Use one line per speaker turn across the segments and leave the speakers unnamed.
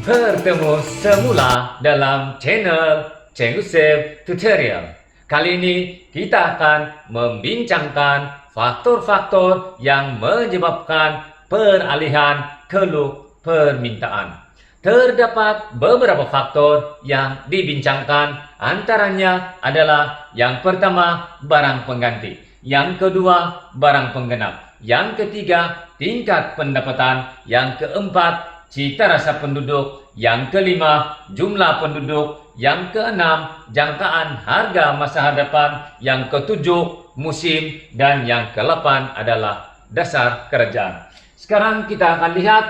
Bertemu semula dalam channel Cenggu Save Tutorial. Kali ini kita akan membincangkan faktor-faktor yang menyebabkan peralihan keluk permintaan. Terdapat beberapa faktor yang dibincangkan, antaranya adalah yang pertama barang pengganti, yang kedua barang penggenap, yang ketiga tingkat pendapatan, yang keempat cita rasa penduduk, yang kelima jumlah penduduk, yang keenam jangkaan harga masa hadapan, yang ketujuh musim, dan yang ke-8 adalah dasar kerajaan. Sekarang kita akan lihat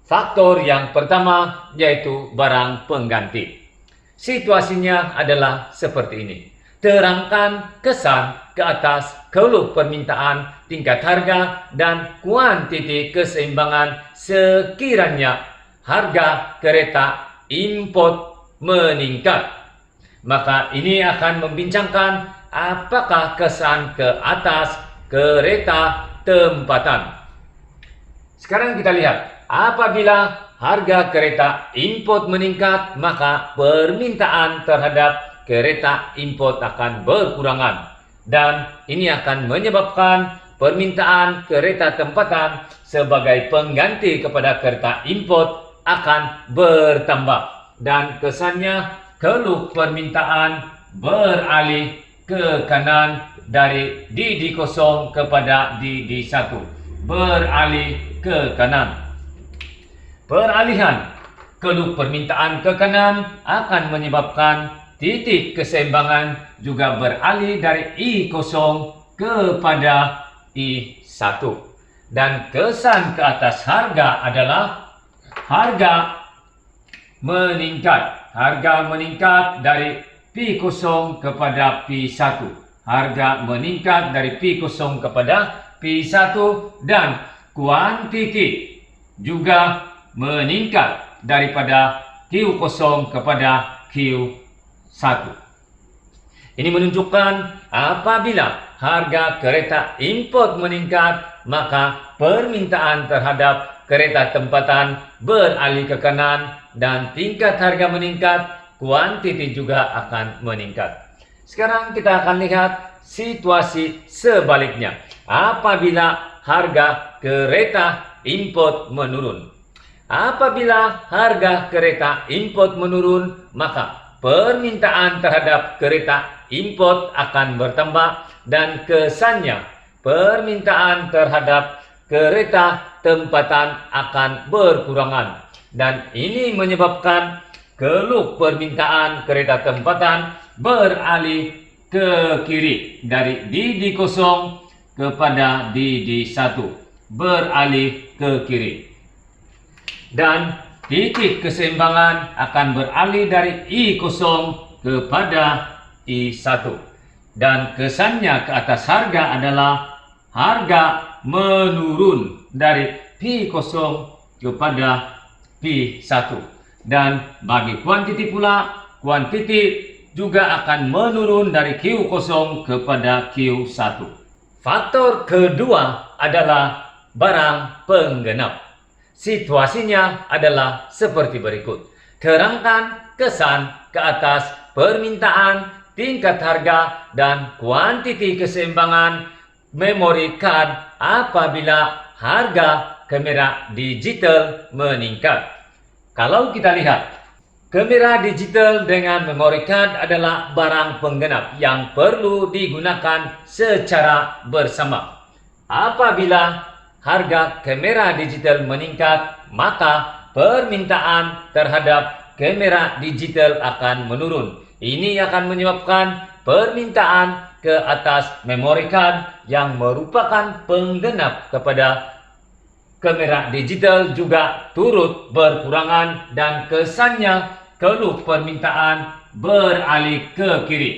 faktor yang pertama, yaitu barang pengganti. Situasinya adalah seperti ini. Terangkan kesan ke atas keluk permintaan, tingkat harga, dan kuantiti keseimbangan sekiranya harga kereta import meningkat. Maka ini akan membincangkan apakah kesan ke atas kereta tempatan. Sekarang kita lihat, apabila harga kereta import meningkat, maka permintaan terhadap kereta import akan berkurangan, dan ini akan menyebabkan permintaan kereta tempatan sebagai pengganti kepada kereta import akan bertambah, dan kesannya keluk permintaan beralih ke kanan dari DD0 kepada DD1, beralih ke kanan. Peralihan keluk permintaan ke kanan akan menyebabkan titik keseimbangan juga beralih dari I0 kepada I1. Dan kesan ke atas harga adalah harga meningkat. Harga meningkat dari P0 kepada P1. Harga meningkat dari P0 kepada P1, dan kuantiti juga meningkat daripada Q0 kepada Q1. Ini menunjukkan apabila harga kereta import meningkat, maka permintaan terhadap kereta tempatan beralih ke kanan, dan tingkat harga meningkat, kuantiti juga akan meningkat. Sekarang kita akan lihat situasi sebaliknya. Apabila harga kereta import menurun. Apabila harga kereta import menurun, maka permintaan terhadap kereta import akan bertambah, dan kesannya permintaan terhadap kereta tempatan akan berkurangan, dan ini menyebabkan keluk permintaan kereta tempatan beralih ke kiri dari DD0 kepada DD1, beralih ke kiri. Dan titik keseimbangan akan beralih dari I0 kepada I1. Dan kesannya ke atas harga adalah harga menurun dari P0 kepada P1. Dan bagi kuantiti pula, kuantiti juga akan menurun dari Q0 kepada Q1. Faktor kedua adalah barang penggenap. Situasinya adalah seperti berikut. Terangkan kesan ke atas permintaan, tingkat harga, dan kuantiti keseimbangan memory card apabila harga kamera digital meningkat. Kalau kita lihat, kamera digital dengan memory card adalah barang penggenap yang perlu digunakan secara bersama. Apabila harga kamera digital meningkat, maka permintaan terhadap kamera digital akan menurun. Ini akan menyebabkan permintaan ke atas memory card yang merupakan penggenap kepada kamera digital juga turut berkurangan, dan kesannya keluk permintaan beralih ke kiri.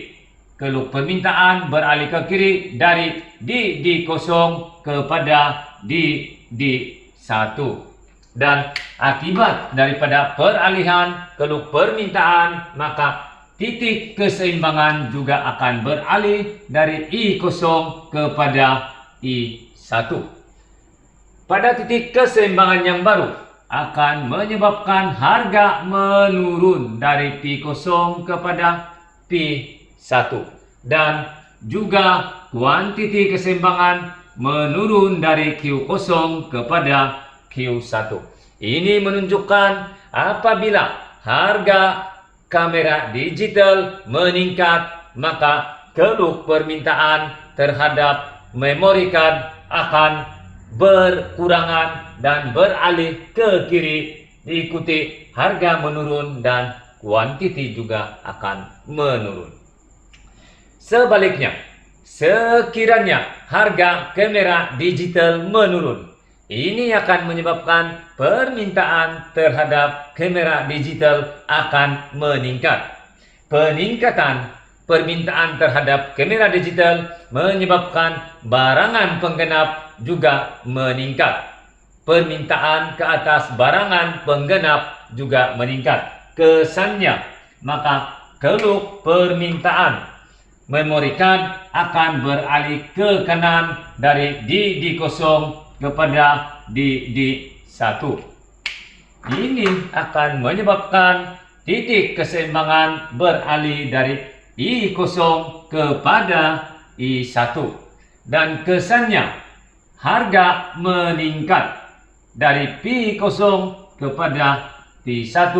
Keluk permintaan beralih ke kiri dari DD0 kepada DD1. Dan akibat daripada peralihan keluk permintaan, maka titik keseimbangan juga akan beralih dari I0 kepada I1. Pada titik keseimbangan yang baru, akan menyebabkan harga menurun dari P0 kepada P1 dan juga kuantiti keseimbangan menurun dari Q0 kepada Q1. Ini menunjukkan apabila harga kamera digital meningkat, maka keluk permintaan terhadap memory card akan berkurangan dan beralih ke kiri, diikuti harga menurun dan kuantiti juga akan menurun. Sebaliknya, sekiranya harga kamera digital menurun, ini akan menyebabkan permintaan terhadap kamera digital akan meningkat. Peningkatan permintaan terhadap kamera digital menyebabkan barangan penggenap juga meningkat. Permintaan ke atas barangan penggenap juga meningkat. Kesannya, maka keluk permintaan memory card akan beralih ke kanan dari DD0 kepada DD1. Ini akan menyebabkan titik keseimbangan beralih dari I0 kepada I1 dan kesannya harga meningkat dari P0 kepada P1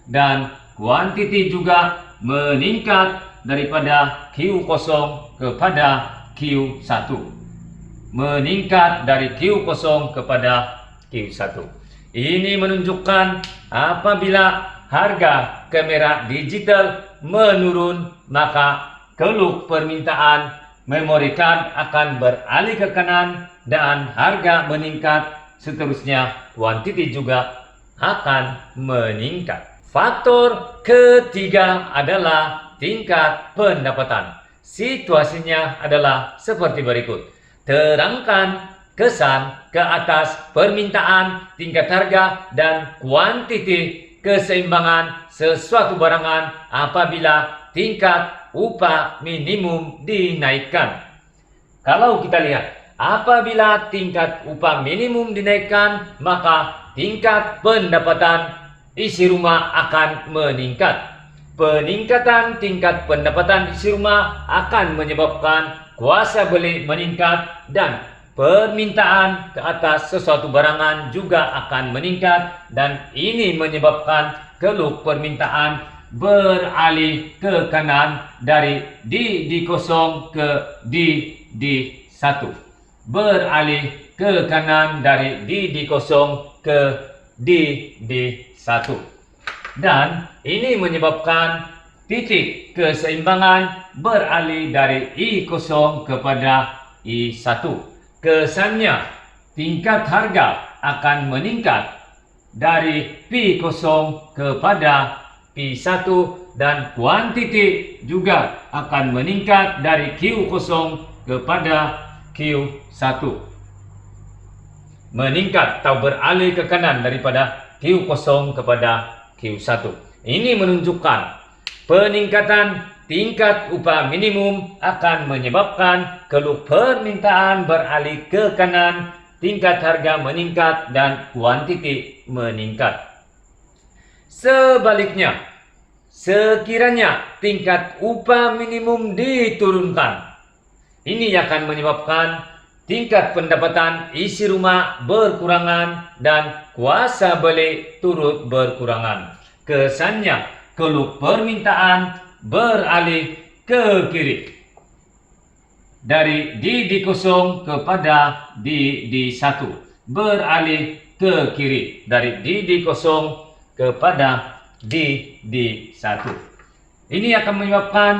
dan kuantiti juga meningkat daripada Q0 kepada Q1, meningkat dari Q0 kepada Q1. Ini menunjukkan apabila harga kamera digital menurun, maka keluk permintaan memory card akan beralih ke kanan dan harga meningkat, seterusnya kuantiti juga akan meningkat. Faktor ketiga adalah tingkat pendapatan. Situasinya adalah seperti berikut. Terangkan kesan ke atas permintaan, tingkat harga, dan kuantiti keseimbangan sesuatu barangan apabila tingkat upah minimum dinaikkan. Kalau kita lihat, apabila tingkat upah minimum dinaikkan, maka tingkat pendapatan isi rumah akan meningkat. Peningkatan tingkat pendapatan isi rumah akan menyebabkan kuasa beli meningkat dan permintaan ke atas sesuatu barangan juga akan meningkat, dan ini menyebabkan keluk permintaan beralih ke kanan dari DD0 ke DD1. Beralih ke kanan dari DD0 ke DD1. Dan ini menyebabkan titik keseimbangan beralih dari I0 kepada I1. Kesannya, tingkat harga akan meningkat dari P0 kepada P1 dan kuantiti juga akan meningkat dari Q0 kepada Q1. Meningkat atau beralih ke kanan daripada Q0 kepada Q1. Ini menunjukkan peningkatan tingkat upah minimum akan menyebabkan keluk permintaan beralih ke kanan, tingkat harga meningkat dan kuantiti meningkat. Sebaliknya, sekiranya tingkat upah minimum diturunkan, ini akan menyebabkan tingkat pendapatan isi rumah berkurangan dan kuasa beli turut berkurangan. Kesannya, keluk permintaan beralih ke kiri dari DD0 kepada DD1. Beralih ke kiri dari DD0 kepada DD1. Ini akan menyebabkan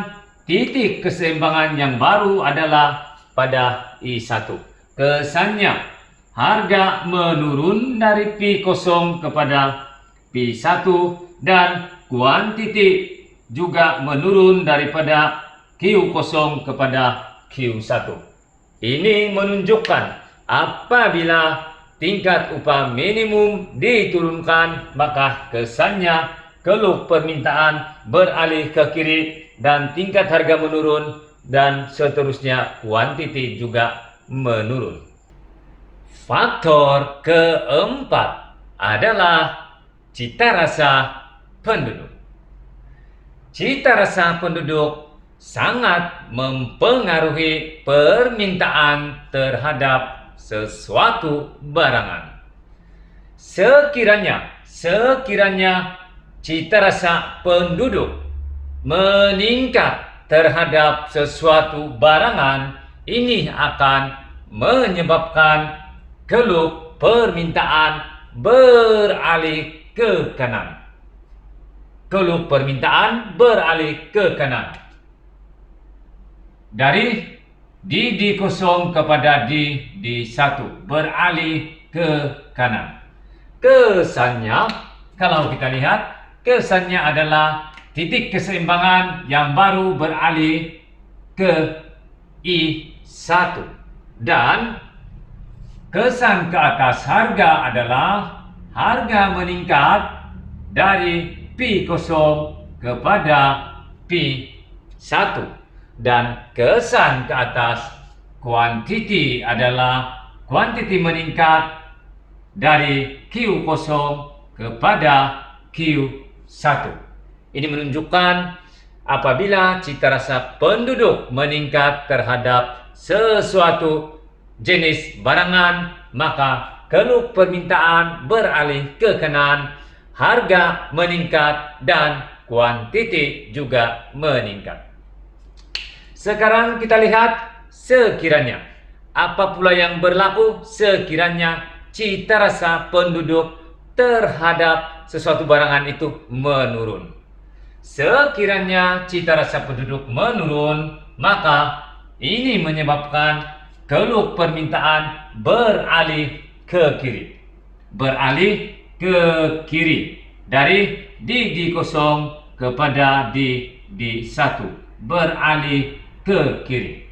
titik keseimbangan yang baru adalah pada I1. Kesannya, harga menurun dari P0 kepada P1 dan kuantiti juga menurun daripada Q0 kepada Q1. Ini menunjukkan apabila tingkat upah minimum diturunkan, maka kesannya keluk permintaan beralih ke kiri dan tingkat harga menurun, dan seterusnya kuantiti juga menurun. Faktor keempat adalah cita rasa penduduk. Cita rasa penduduk sangat mempengaruhi permintaan terhadap sesuatu barangan. Sekiranya cita rasa penduduk meningkat terhadap sesuatu barangan, ini akan menyebabkan geluk permintaan beralih ke kanan. Geluk permintaan beralih ke kanan. Dari D kosong kepada D1 beralih ke kanan. Kesannya, kalau kita lihat, kesannya adalah titik keseimbangan yang baru beralih ke I1. Dan kesan ke atas harga adalah harga meningkat dari P0 kepada P1. Dan kesan ke atas kuantiti adalah kuantiti meningkat dari Q0 kepada Q1. Ini menunjukkan apabila cita rasa penduduk meningkat terhadap sesuatu jenis barangan, maka geluk permintaan beralih ke kanan, harga meningkat, dan kuantiti juga meningkat. Sekarang kita lihat sekiranya apa pula yang berlaku sekiranya cita rasa penduduk terhadap sesuatu barangan itu menurun. Sekiranya cita rasa penduduk menurun, maka ini menyebabkan geluk permintaan beralih ke kiri. Beralih ke kiri dari D0 kepada D1. Beralih ke kiri.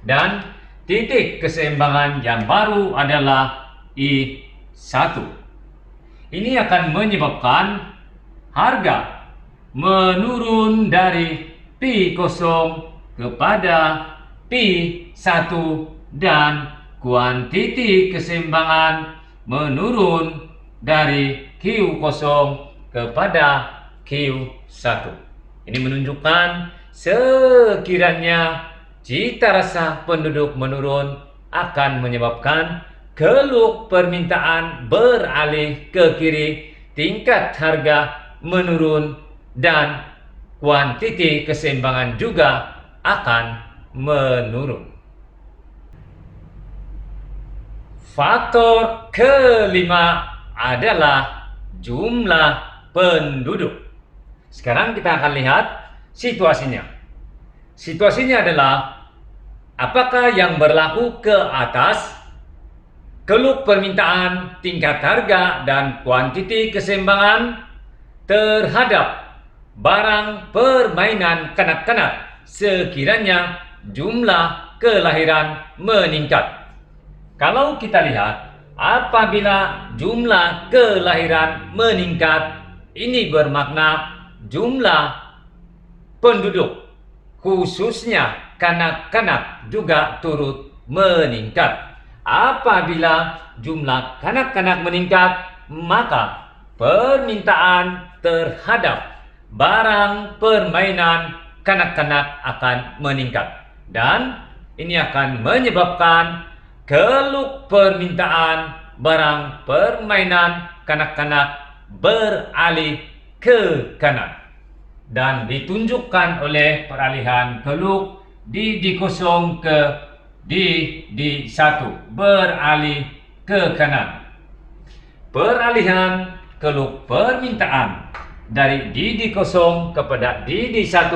Dan titik keseimbangan yang baru adalah I1. Ini akan menyebabkan harga menurun dari P0 kepada P1 dan kuantiti keseimbangan menurun dari Q0 kepada Q1. Ini menunjukkan sekiranya cita rasa penduduk menurun akan menyebabkan geluk permintaan beralih ke kiri, tingkat harga menurun, dan kuantiti keseimbangan juga akan menurun. Faktor kelima adalah jumlah penduduk. Sekarang kita akan lihat situasinya. Situasinya adalah apakah yang berlaku ke atas, geluk permintaan, tingkat harga, dan kuantiti keseimbangan terhadap barang permainan kanak-kanak sekiranya jumlah kelahiran meningkat. Kalau kita lihat, apabila jumlah kelahiran meningkat, ini bermakna jumlah penduduk, khususnya kanak-kanak, juga turut meningkat. Apabila jumlah kanak-kanak meningkat, maka permintaan terhadap barang permainan kanak-kanak akan meningkat. Dan ini akan menyebabkan geluk permintaan barang permainan kanak-kanak beralih ke kanan. Dan ditunjukkan oleh peralihan geluk D0 ke D1 beralih ke kanan. Peralihan geluk permintaan dari D0 kepada D1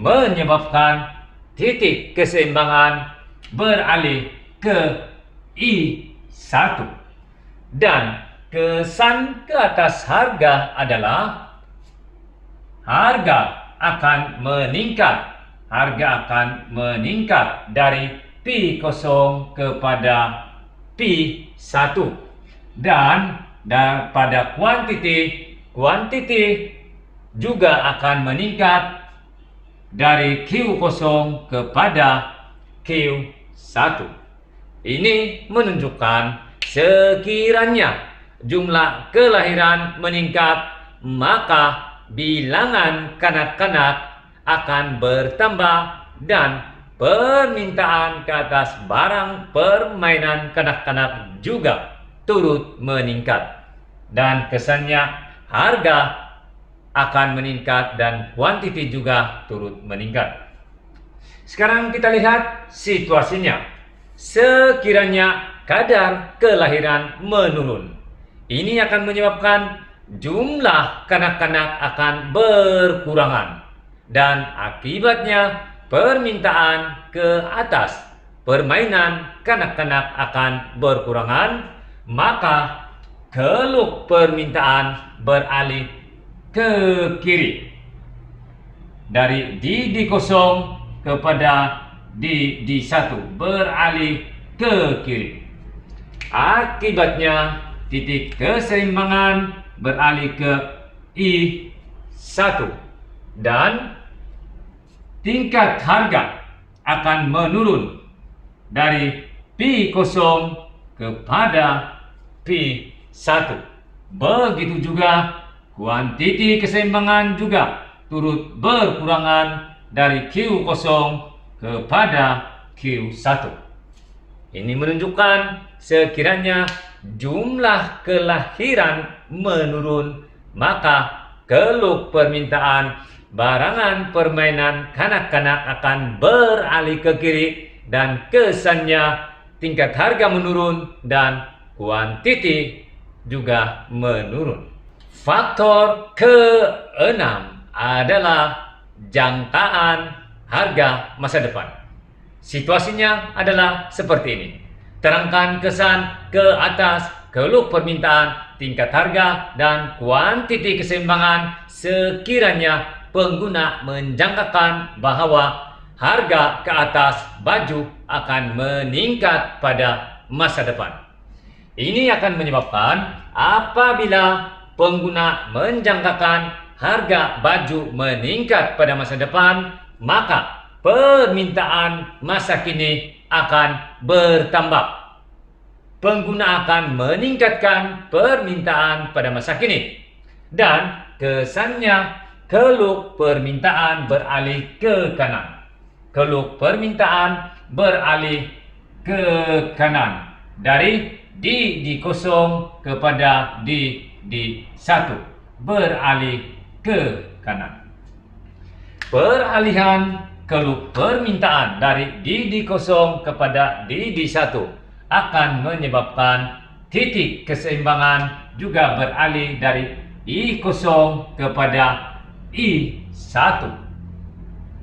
menyebabkan titik keseimbangan beralih ke I1. Dan kesan ke atas harga adalah harga akan meningkat. Harga akan meningkat dari P0 kepada P1. Dan pada kuantiti juga akan meningkat dari Q0 kepada Q1. Ini menunjukkan sekiranya jumlah kelahiran meningkat, maka bilangan kanak-kanak akan bertambah dan permintaan ke atas barang permainan kanak-kanak juga turut meningkat. Dan kesannya harga akan meningkat dan kuantiti juga turut meningkat. Sekarang kita lihat situasinya. Sekiranya kadar kelahiran menurun, ini akan menyebabkan jumlah kanak-kanak akan berkurangan dan akibatnya permintaan ke atas permainan kanak-kanak akan berkurangan, maka keluk permintaan beralih ke kiri dari D kosong kepada D1 beralih ke kiri. Akibatnya titik keseimbangan beralih ke I1 dan tingkat harga akan menurun dari P0 kepada P1. Begitu juga kuantiti keseimbangan juga turut berkurangan dari Q0 kepada Q1. Ini menunjukkan sekiranya jumlah kelahiran menurun, maka keluk permintaan barangan permainan kanak-kanak akan beralih ke kiri dan kesannya tingkat harga menurun dan kuantiti juga menurun. Faktor ke-6 adalah jangkaan harga masa depan. Situasinya adalah seperti ini. Terangkan kesan ke atas, keluk permintaan, tingkat harga, dan kuantiti keseimbangan sekiranya pengguna menjangkakan bahwa harga ke atas baju akan meningkat pada masa depan. Ini akan menyebabkan apabila pengguna menjangkakan harga baju meningkat pada masa depan, maka permintaan masa kini akan bertambah. Pengguna akan meningkatkan permintaan pada masa kini dan kesannya keluk permintaan beralih ke kanan. Keluk permintaan beralih ke kanan dari D0 kepada D1 beralih ke kanan. Peralihan keluk permintaan dari D0 kepada D1 akan menyebabkan titik keseimbangan juga beralih dari I0 kepada I1.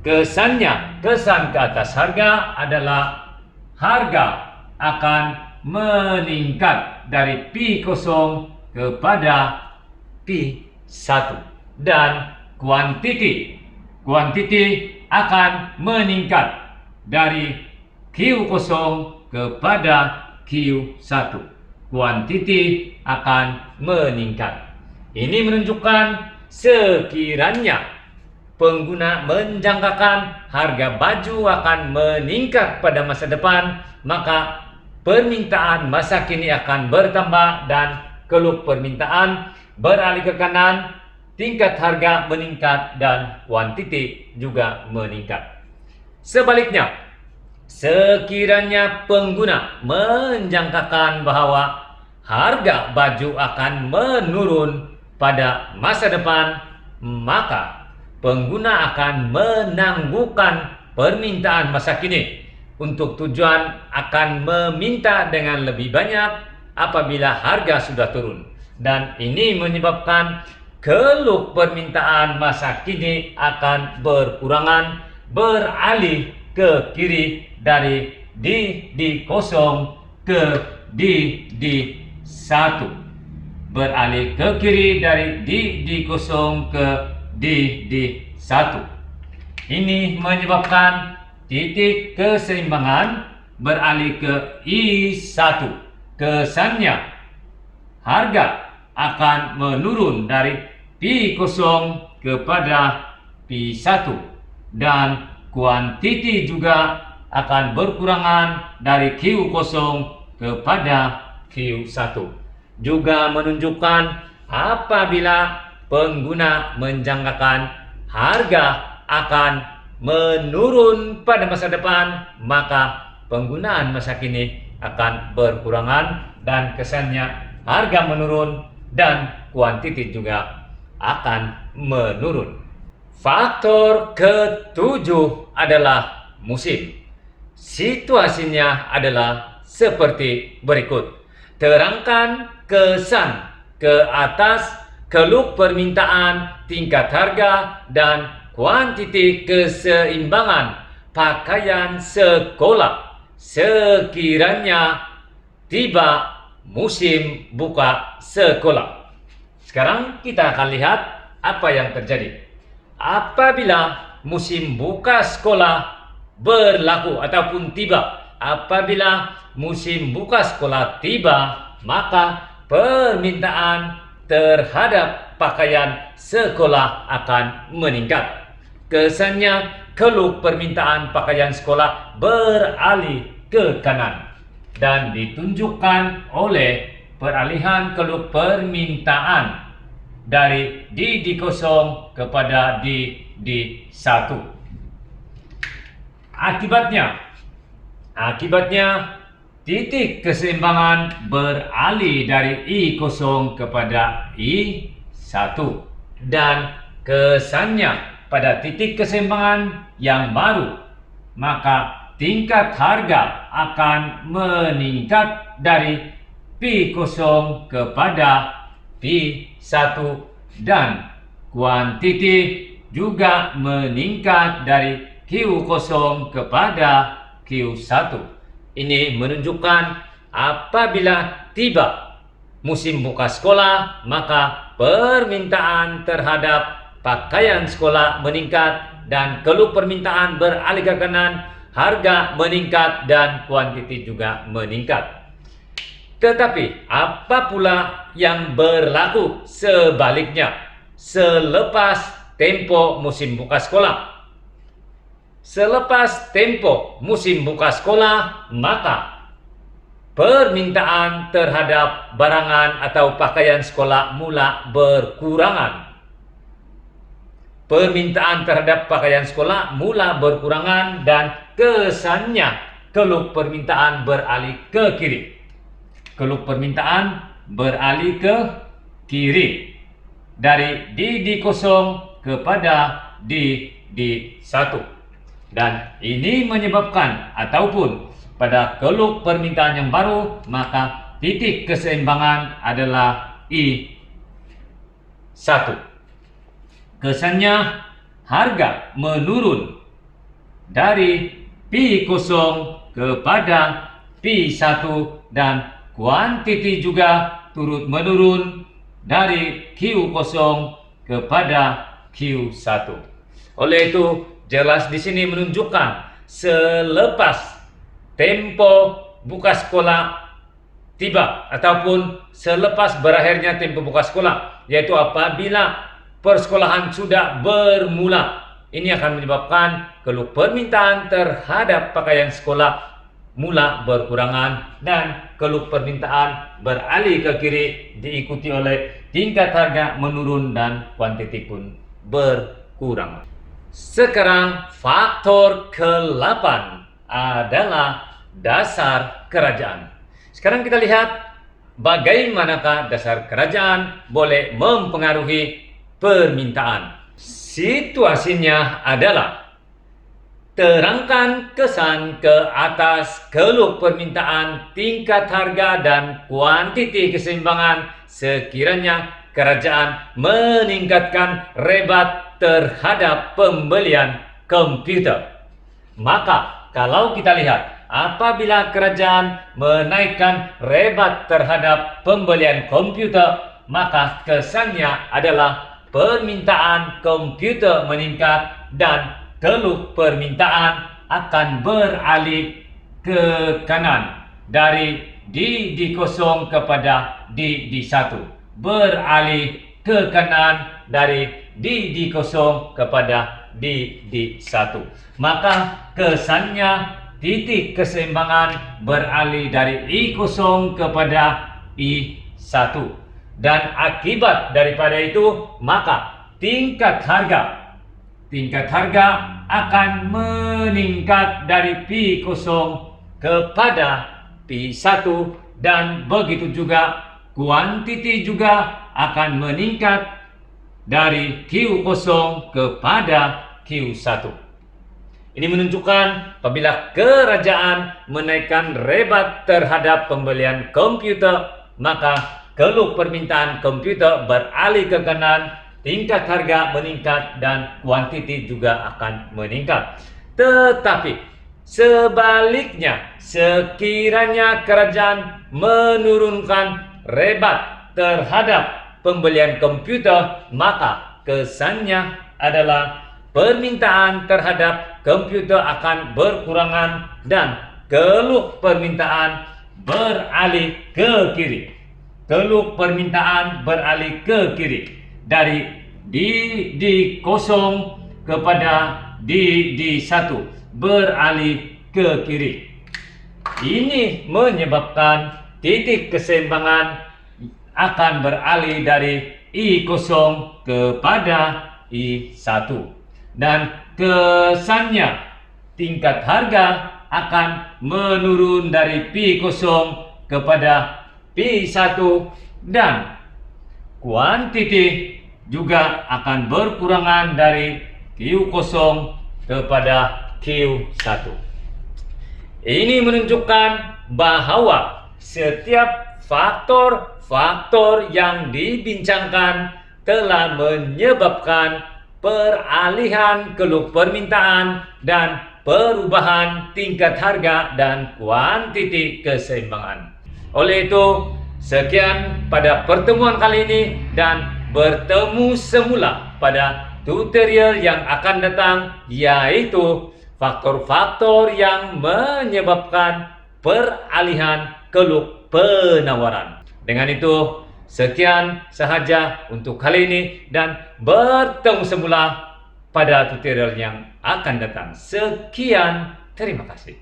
Kesannya, kesan ke atas harga adalah harga akan meningkat dari P0 kepada P1 dan kuantiti akan meningkat dari Q0 kepada Q1. Kuantiti akan meningkat. Ini menunjukkan sekiranya pengguna menjangkakan harga baju akan meningkat pada masa depan, maka permintaan masa kini akan bertambah dan keluk permintaan beralih ke kanan, tingkat harga meningkat dan kuantiti juga meningkat. Sebaliknya, sekiranya pengguna menjangkakan bahwa harga baju akan menurun pada masa depan, maka pengguna akan menangguhkan permintaan masa kini untuk tujuan akan meminta dengan lebih banyak apabila harga sudah turun. Dan ini menyebabkan keluk permintaan masa kini akan berkurangan beralih ke kiri dari D0 ke D1. Beralih ke kiri dari D0 ke D1. Ini menyebabkan titik keseimbangan beralih ke I1. Kesannya harga akan menurun dari P0 kepada P1 dan kuantiti juga akan berkurangan dari Q0 kepada Q1. juga menunjukkan apabila pengguna menjangkakan harga akan menurun pada masa depan, maka penggunaan masa kini akan berkurangan dan kesannya harga menurun dan kuantiti juga akan menurun. Faktor ketujuh adalah musim. Situasinya adalah seperti berikut. Terangkan kesan ke atas, keluk permintaan, tingkat harga, dan kuantiti keseimbangan pakaian sekolah sekiranya tiba musim buka sekolah. Sekarang kita akan lihat apa yang terjadi. Apabila musim buka sekolah berlaku ataupun tiba, apabila musim buka sekolah tiba, maka permintaan terhadap pakaian sekolah akan meningkat. Kesannya keluk permintaan pakaian sekolah beralih ke kanan dan ditunjukkan oleh peralihan keluk permintaan dari D0 kepada D1. Akibatnya titik keseimbangan beralih dari I0 kepada I1 dan kesannya pada titik keseimbangan yang baru, maka tingkat harga akan meningkat dari P0 kepada P1 dan kuantiti juga meningkat dari Q0 kepada Q1. Ini menunjukkan apabila tiba musim buka sekolah, maka permintaan terhadap pakaian sekolah meningkat dan keluk permintaan beralih ke kanan, harga meningkat dan kuantiti juga meningkat. Tetapi apa pula yang berlaku sebaliknya selepas tempo musim buka sekolah? Selepas tempo musim buka sekolah, maka permintaan terhadap barangan atau pakaian sekolah mula berkurangan. Permintaan terhadap pakaian sekolah mula berkurangan dan kesannya keluk permintaan beralih ke kiri. Keluk permintaan beralih ke kiri dari D0 kepada D1. Dan ini menyebabkan ataupun pada keluk permintaan yang baru, maka titik keseimbangan adalah I1. Kesannya harga menurun dari P0 kepada P1 dan kuantiti juga turut menurun dari Q0 kepada Q1. Oleh itu, jelas di sini menunjukkan selepas tempo buka sekolah tiba ataupun selepas berakhirnya tempo buka sekolah, yaitu apabila persekolahan sudah bermula, ini akan menyebabkan keluk permintaan terhadap pakaian sekolah mula berkurangan dan keluk permintaan beralih ke kiri diikuti oleh tingkat harga menurun dan kuantiti pun berkurang. Sekarang faktor ke-8 adalah dasar kerajaan. Sekarang kita lihat bagaimanakah dasar kerajaan boleh mempengaruhi permintaan. Situasinya adalah terangkan kesan ke atas keluk permintaan, tingkat harga dan kuantiti keseimbangan sekiranya kerajaan meningkatkan rebat terhadap pembelian komputer. Maka kalau kita lihat apabila kerajaan menaikkan rebat terhadap pembelian komputer, maka kesannya adalah permintaan komputer meningkat dan keluk permintaan akan beralih ke kanan dari D0 kepada D1, beralih ke kanan dari D0 kepada D1. Maka kesannya titik keseimbangan beralih dari I0 kepada I1 Q1. Dan akibat daripada itu, maka tingkat harga akan meningkat dari P0 kepada P1, dan begitu juga kuantiti juga akan meningkat dari Q0 kepada Q1. Ini menunjukkan apabila kerajaan menaikkan rebat terhadap pembelian komputer, maka keluh permintaan komputer beralih ke kanan, tingkat harga meningkat dan kuantiti juga akan meningkat. Tetapi sebaliknya, sekiranya kerajaan menurunkan rebat terhadap pembelian komputer, maka kesannya adalah permintaan terhadap komputer akan berkurangan dan keluh permintaan beralih ke kiri. Keluh permintaan beralih ke kiri dari D0 kepada D1 beralih ke kiri. Ini menyebabkan titik keseimbangan akan beralih dari I0 kepada I1, dan kesannya tingkat harga akan menurun dari P0 kepada P1 dan kuantiti juga akan berkurangan dari Q0 kepada Q1. Ini menunjukkan bahwa setiap faktor-faktor yang dibincangkan telah menyebabkan peralihan keluh permintaan dan perubahan tingkat harga dan kuantiti keseimbangan. Oleh itu, sekian pada pertemuan kali ini, dan bertemu semula pada tutorial yang akan datang, yaitu faktor-faktor yang menyebabkan peralihan keluh penawaran. Dengan itu, sekian sahaja untuk kali ini, dan bertemu semula pada tutorial yang akan datang. Sekian, terima kasih.